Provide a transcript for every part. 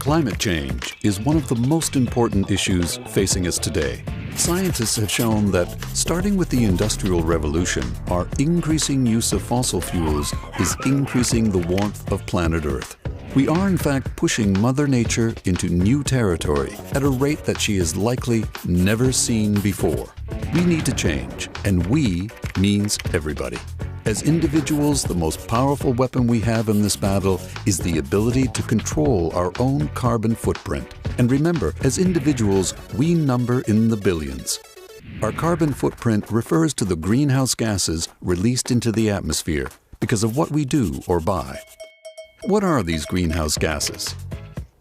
Climate change is one of the most important issues facing us today. Scientists have shown that, starting with the Industrial Revolution, our increasing use of fossil fuels is increasing the warmth of planet Earth. We are in fact pushing Mother Nature into new territory at a rate that she has likely never seen before. We need to change, and we means everybody. As individuals, the most powerful weapon we have in this battle is the ability to control our own carbon footprint. And remember, as individuals, we number in the billions. Our carbon footprint refers to the greenhouse gases released into the atmosphere because of what we do or buy. What are these greenhouse gases?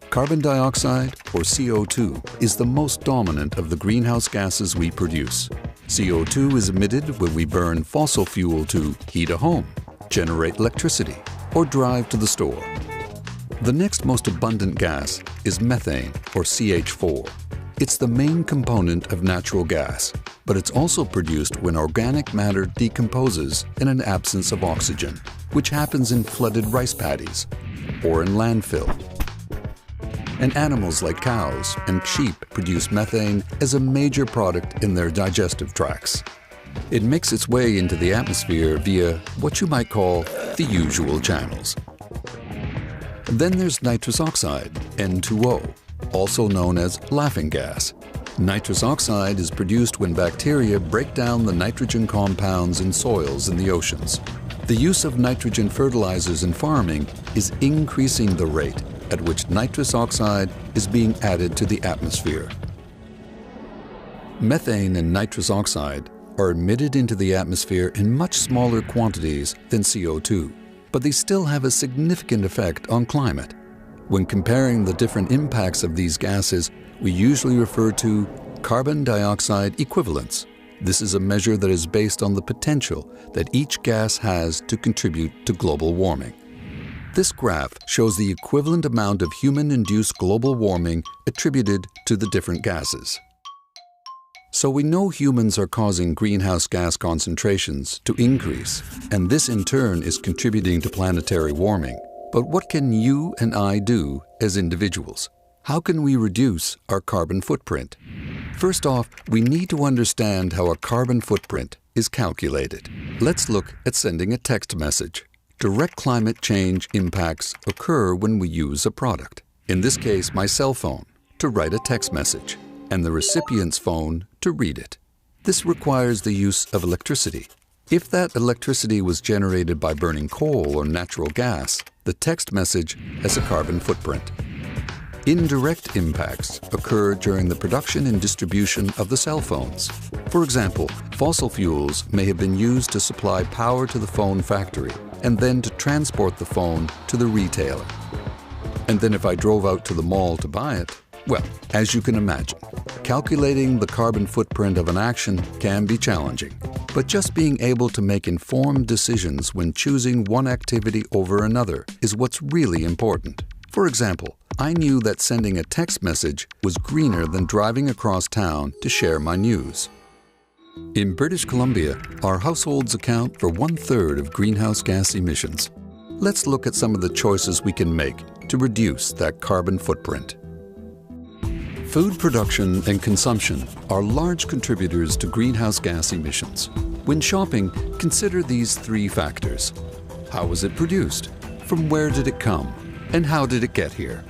Carbon dioxide, or CO2, is the most dominant of the greenhouse gases we produce. CO2 is emitted when we burn fossil fuel to heat a home, generate electricity, or drive to the store. The next most abundant gas is methane, or CH4. It's the main component of natural gas, but it's also produced when organic matter decomposes in an absence of oxygen, which happens in flooded rice paddies or in landfill. And animals like cows and sheep produce methane as a major product in their digestive tracts. It makes its way into the atmosphere via what you might call the usual channels. Then there's nitrous oxide, N2O, also known as laughing gas. Nitrous oxide is produced when bacteria break down the nitrogen compounds in soils in the oceans. The use of nitrogen fertilizers in farming is increasing the rate at which nitrous oxide is being added to the atmosphere. Methane and nitrous oxide are emitted into the atmosphere in much smaller quantities than CO2, but they still have a significant effect on climate. When comparing the different impacts of these gases, we usually refer to carbon dioxide equivalence. This is a measure that is based on the potential that each gas has to contribute to global warming. This graph shows the equivalent amount of human-induced global warming attributed to the different gases. So we know humans are causing greenhouse gas concentrations to increase, and this in turn is contributing to planetary warming. But what can you and I do as individuals? How can we reduce our carbon footprint? First off, we need to understand how a carbon footprint is calculated. Let's look at sending a text message. Direct climate change impacts occur when we use a product, in this case my cell phone, to write a text message, and the recipient's phone to read it. This requires the use of electricity. If that electricity was generated by burning coal or natural gas, the text message has a carbon footprint. Indirect impacts occur during the production and distribution of the cell phones. For example, fossil fuels may have been used to supply power to the phone factory and then to transport the phone to the retailer. And then if I drove out to the mall to buy it, well, as you can imagine, calculating the carbon footprint of an action can be challenging. But just being able to make informed decisions when choosing one activity over another is what's really important. For example, I knew that sending a text message was greener than driving across town to share my news. In British Columbia, our households account for 1/3 of greenhouse gas emissions. Let's look at some of the choices we can make to reduce that carbon footprint. Food production and consumption are large contributors to greenhouse gas emissions. When shopping, consider these 3 factors. How was it produced? From where did it come? And how did it get here?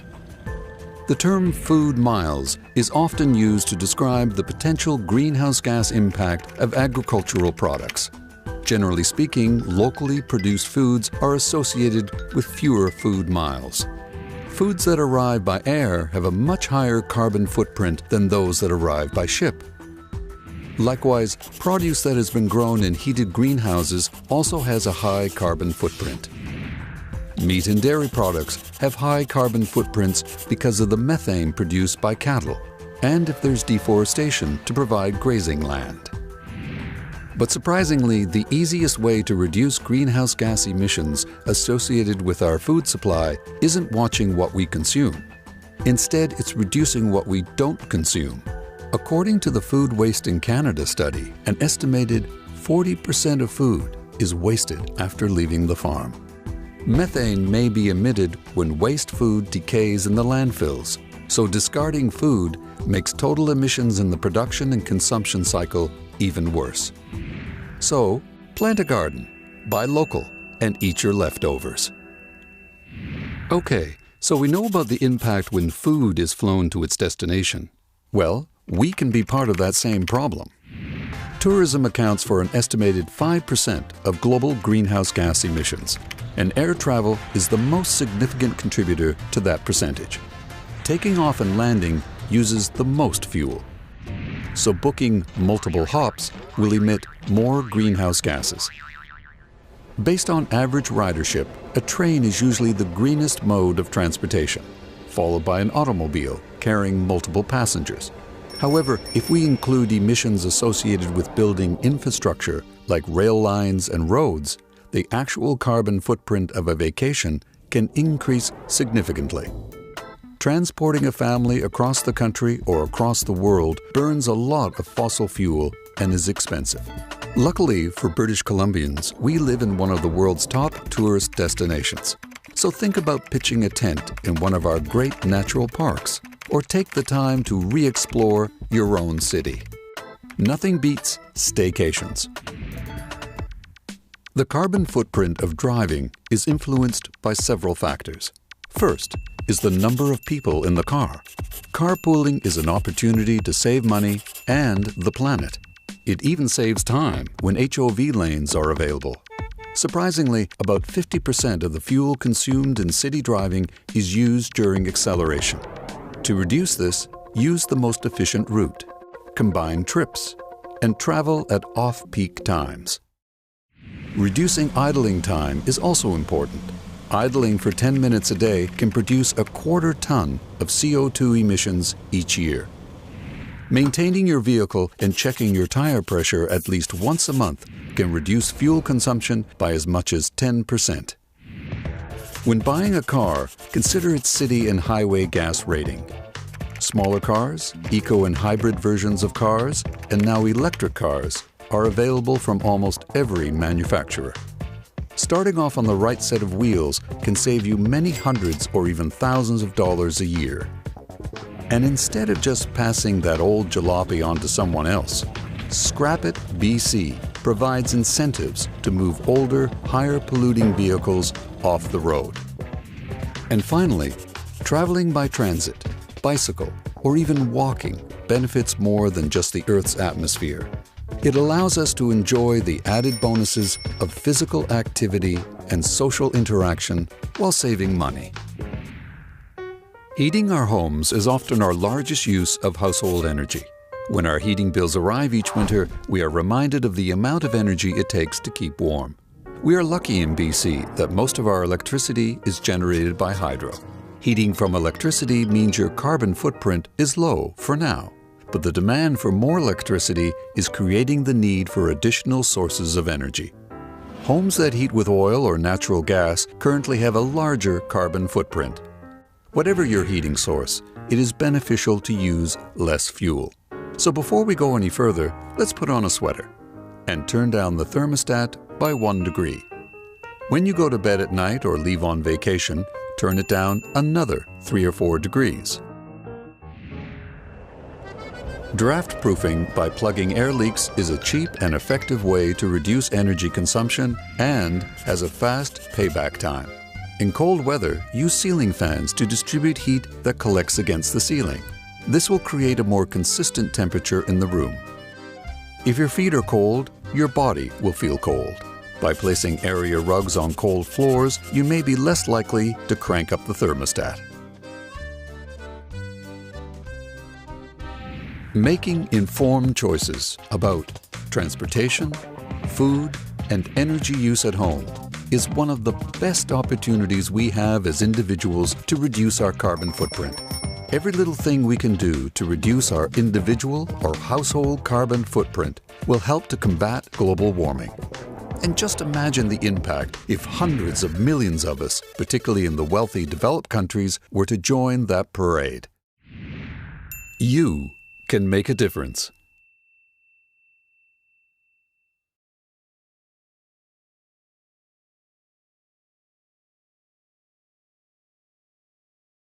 The term food miles is often used to describe the potential greenhouse gas impact of agricultural products. Generally speaking, locally produced foods are associated with fewer food miles. Foods that arrive by air have a much higher carbon footprint than those that arrive by ship. Likewise, produce that has been grown in heated greenhouses also has a high carbon footprint. Meat and dairy products have high carbon footprints because of the methane produced by cattle, and if there's deforestation to provide grazing land. But surprisingly, the easiest way to reduce greenhouse gas emissions associated with our food supply isn't watching what we consume. Instead, it's reducing what we don't consume. According to the Food Waste in Canada study, an estimated 40% of food is wasted after leaving the farm. Methane may be emitted when waste food decays in the landfills, so discarding food makes total emissions in the production and consumption cycle even worse. So, plant a garden, buy local, and eat your leftovers. Okay, so we know about the impact when food is flown to its destination. Well, we can be part of that same problem. Tourism accounts for an estimated 5% of global greenhouse gas emissions, and air travel is the most significant contributor to that percentage. Taking off and landing uses the most fuel, so booking multiple hops will emit more greenhouse gases. Based on average ridership, a train is usually the greenest mode of transportation, followed by an automobile carrying multiple passengers. However, if we include emissions associated with building infrastructure like rail lines and roads, the actual carbon footprint of a vacation can increase significantly. Transporting a family across the country or across the world burns a lot of fossil fuel and is expensive. Luckily for British Columbians, we live in one of the world's top tourist destinations. So think about pitching a tent in one of our great natural parks, or take the time to re-explore your own city. Nothing beats staycations. The carbon footprint of driving is influenced by several factors. First is the number of people in the car. Carpooling is an opportunity to save money and the planet. It even saves time when HOV lanes are available. Surprisingly, about 50% of the fuel consumed in city driving is used during acceleration. To reduce this, use the most efficient route, combine trips, and travel at off-peak times. Reducing idling time is also important. Idling for 10 minutes a day can produce a quarter ton of CO2 emissions each year. Maintaining your vehicle and checking your tire pressure at least once a month can reduce fuel consumption by as much as 10%. When buying a car, consider its city and highway gas rating. Smaller cars, eco and hybrid versions of cars, and now electric cars are available from almost every manufacturer. Starting off on the right set of wheels can save you many hundreds or even thousands of dollars a year. And instead of just passing that old jalopy on to someone else, Scrap It BC provides incentives to move older, higher polluting vehicles off the road. And finally, traveling by transit, bicycle, or even walking benefits more than just the Earth's atmosphere. It allows us to enjoy the added bonuses of physical activity and social interaction while saving money. Heating our homes is often our largest use of household energy. When our heating bills arrive each winter, we are reminded of the amount of energy it takes to keep warm. We are lucky in BC that most of our electricity is generated by hydro. Heating from electricity means your carbon footprint is low for now, but the demand for more electricity is creating the need for additional sources of energy. Homes that heat with oil or natural gas currently have a larger carbon footprint. Whatever your heating source, it is beneficial to use less fuel. So before we go any further, let's put on a sweater and turn down the thermostat by 1 degree. When you go to bed at night or leave on vacation, turn it down another 3 or 4 degrees. Draft proofing by plugging air leaks is a cheap and effective way to reduce energy consumption and has a fast payback time. In cold weather, use ceiling fans to distribute heat that collects against the ceiling. This will create a more consistent temperature in the room. If your feet are cold, your body will feel cold. By placing area rugs on cold floors, you may be less likely to crank up the thermostat. Making informed choices about transportation, food, and energy use at home is one of the best opportunities we have as individuals to reduce our carbon footprint. Every little thing we can do to reduce our individual or household carbon footprint will help to combat global warming. And just imagine the impact if hundreds of millions of us, particularly in the wealthy developed countries, were to join that parade. You can make a difference.